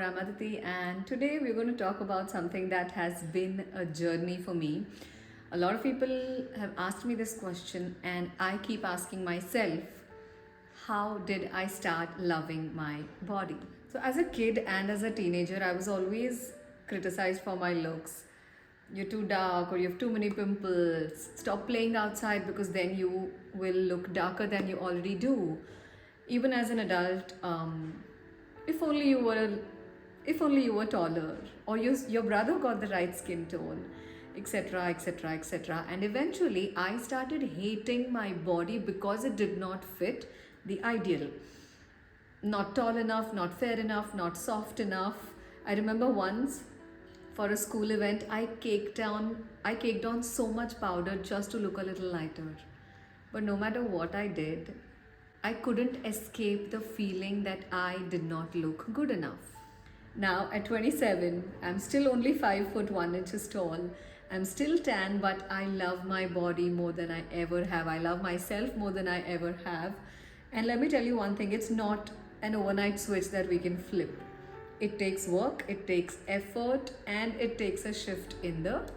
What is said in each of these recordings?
I'm Aditi, and today we're going to talk about something that has been a journey for me. A lot of people have asked me this question, and I keep asking myself, how did I start loving my body? So, as a kid and as a teenager, I was always criticized for my looks. You're too dark, or you have too many pimples. Stop playing outside because then you will look darker than you already do. Even as an adult, if only you were if only you were taller, or your brother got the right skin tone, etc., etc., etc. And eventually I started hating my body because it did not fit the ideal. Not tall enough, not fair enough, not soft enough. I remember once for a school event, I caked on so much powder just to look a little lighter. But no matter what I did, I couldn't escape the feeling that I did not look good enough. Now at 27, I'm still only 5 foot 1 inches tall. I'm still tan, but I love my body more than I ever have. I love myself more than I ever have. And let me tell you one thing, it's not an overnight switch that we can flip. It takes work, it takes effort, and it takes a shift in the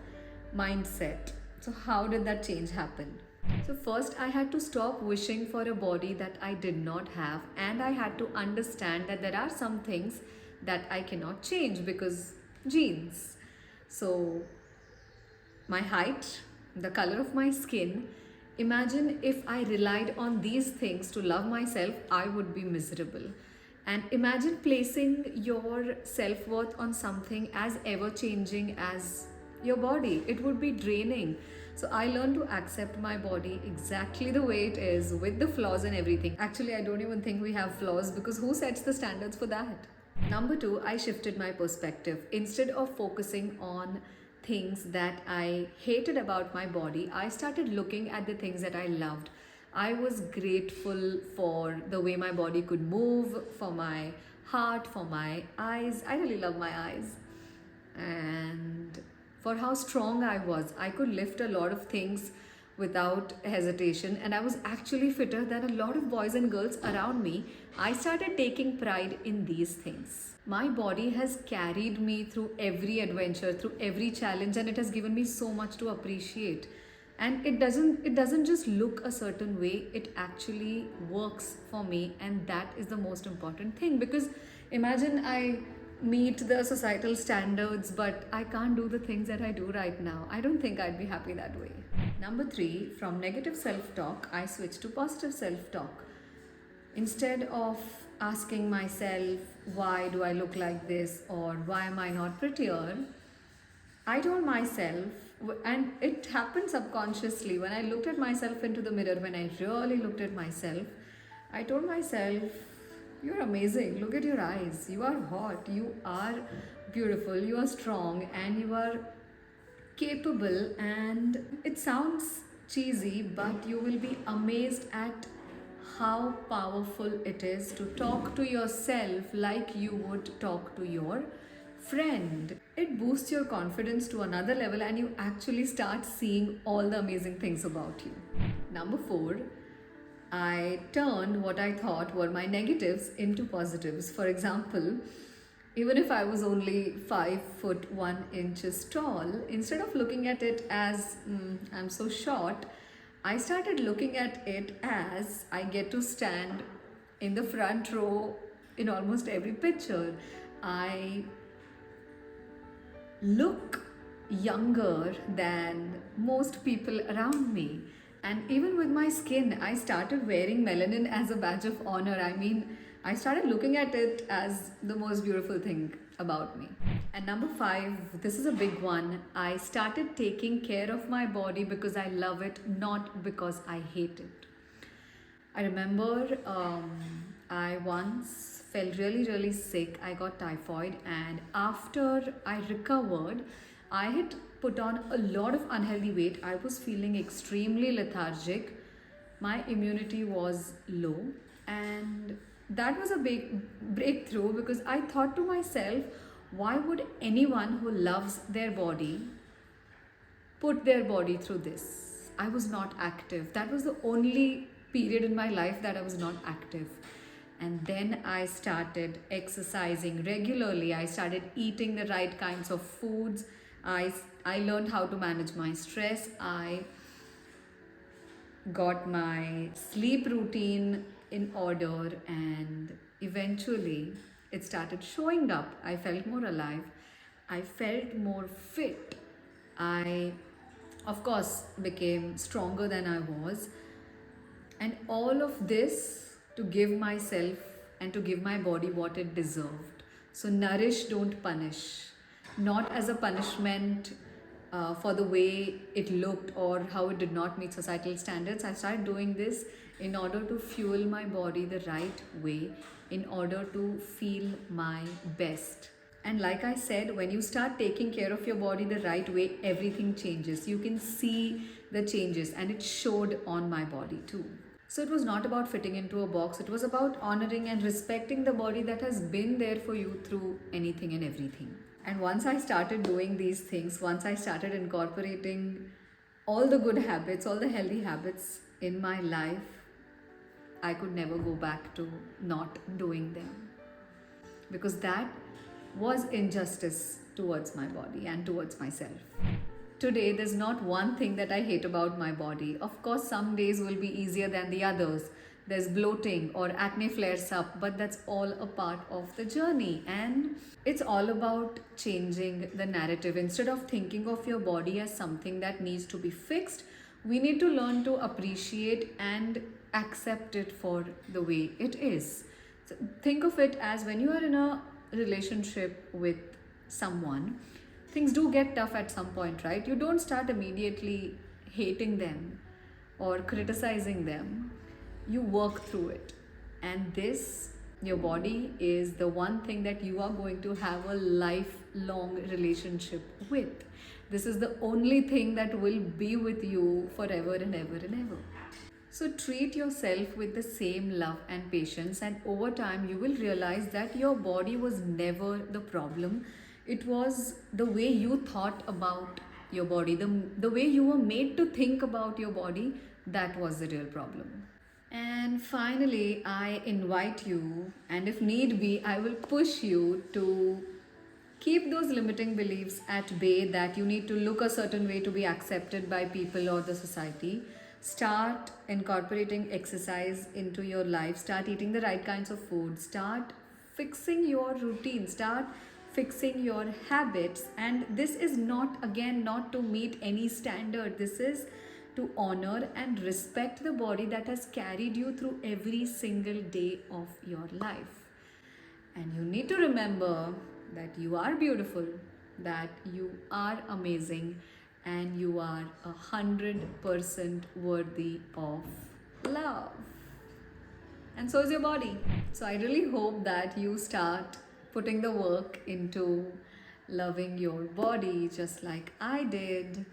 mindset. So, how did that change happen? So, first, I had to stop wishing for a body that I did not have, and I had to understand that there are some things that I cannot change because genes. So, my height, the color of my skin. Imagine if I relied on these things to love myself, I would be miserable. And imagine placing your self worth on something as ever changing as your body. It would be draining. So I learned to accept my body exactly the way it is, with the flaws and everything. Actually, I don't even think we have flaws because who sets the standards for that? Number two, I shifted my perspective. Instead of focusing on things that I hated about my body, I started looking at the things that I loved. I was grateful for the way my body could move, for my heart, for my eyes. I really love my eyes. And for how strong I was. I could lift a lot of things without hesitation, and I was actually fitter than a lot of boys and girls around me. I started taking pride in these things. My body has carried me through every adventure, through every challenge, and it has given me so much to appreciate. And it doesn't just look a certain way, it actually works for me, and that is the most important thing. Because imagine I meet the societal standards, but I can't do the things that I do right now. I don't think I'd be happy that way. Number three, from negative self talk, I switched to positive self talk. Instead of asking myself, why do I look like this, or why am I not prettier, I told myself, and it happened subconsciously, when I looked at myself into the mirror, when I really looked at myself, I told myself, you're amazing. Look at your eyes. You are hot. You are beautiful. You are strong. And you are capable. And it sounds cheesy, but you will be amazed at how powerful it is to talk to yourself like you would talk to your friend. It boosts your confidence to another level, and you actually start seeing all the amazing things about you. Number four, I turned what I thought were my negatives into positives. For example, even if I was only 5 foot 1 inches tall, instead of looking at it as I'm so short, I started looking at it as I get to stand in the front row in almost every picture. I look younger than most people around me. And even with my skin, I started wearing melanin as a badge of honor. I mean, I started looking at it as the most beautiful thing about me. And number five, this is a big one. I started taking care of my body because I love it, not because I hate it. I remember I once felt really, really sick. I got typhoid, and after I recovered, I had put on a lot of unhealthy weight. I was feeling extremely lethargic. My immunity was low, and that was a big breakthrough because I thought to myself, why would anyone who loves their body put their body through this? I was not active. That was the only period in my life that I was not active. And then I started exercising regularly. I started eating the right kinds of foods. I learned how to manage my stress. I got my sleep routine in order, and eventually it started showing up. I felt more alive. I felt more fit. I, of course, became stronger than I was. And all of this to give myself and to give my body what it deserved. So, nourish, don't punish. Not as a punishment for the way it looked or how it did not meet societal standards. I started doing this in order to fuel my body the right way, in order to feel my best. And like I said, when you start taking care of your body the right way, everything changes. You can see the changes, and it showed on my body too. So it was not about fitting into a box, it was about honoring and respecting the body that has been there for you through anything and everything. And once I started doing these things, once I started incorporating all the good habits, all the healthy habits in my life, I could never go back to not doing them. Because that was injustice towards my body and towards myself. Today, there's not one thing that I hate about my body. Of course, some days will be easier than the others. There's bloating or acne flares up, but that's all a part of the journey. And it's all about changing the narrative. Instead of thinking of your body as something that needs to be fixed, we need to learn to appreciate and accept it for the way it is. So think of it as when you are in a relationship with someone, things do get tough at some point, right? You don't start immediately hating them or criticizing them. You work through it. And this, your body, is the one thing that you are going to have a lifelong relationship with. This is the only thing that will be with you forever and ever and ever. So treat yourself with the same love and patience, and over time you will realize that your body was never the problem. It was the way you thought about your body, the way you were made to think about your body, that was the real problem. And finally, I invite you, and if need be, I will push you to keep those limiting beliefs at bay that you need to look a certain way to be accepted by people or the society. Start incorporating exercise into your life. Start eating the right kinds of food. Start fixing your routine. Start fixing your habits. And this is not, again, not to meet any standard. This is to honor and respect the body that has carried you through every single day of your life. And you need to remember that you are beautiful, that you are amazing, and you are 100% worthy of love. And so is your body. So I really hope that you start putting the work into loving your body just like I did.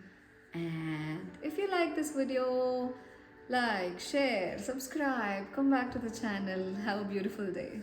And if you like this video, like, share, subscribe, come back to the channel. Have a beautiful day.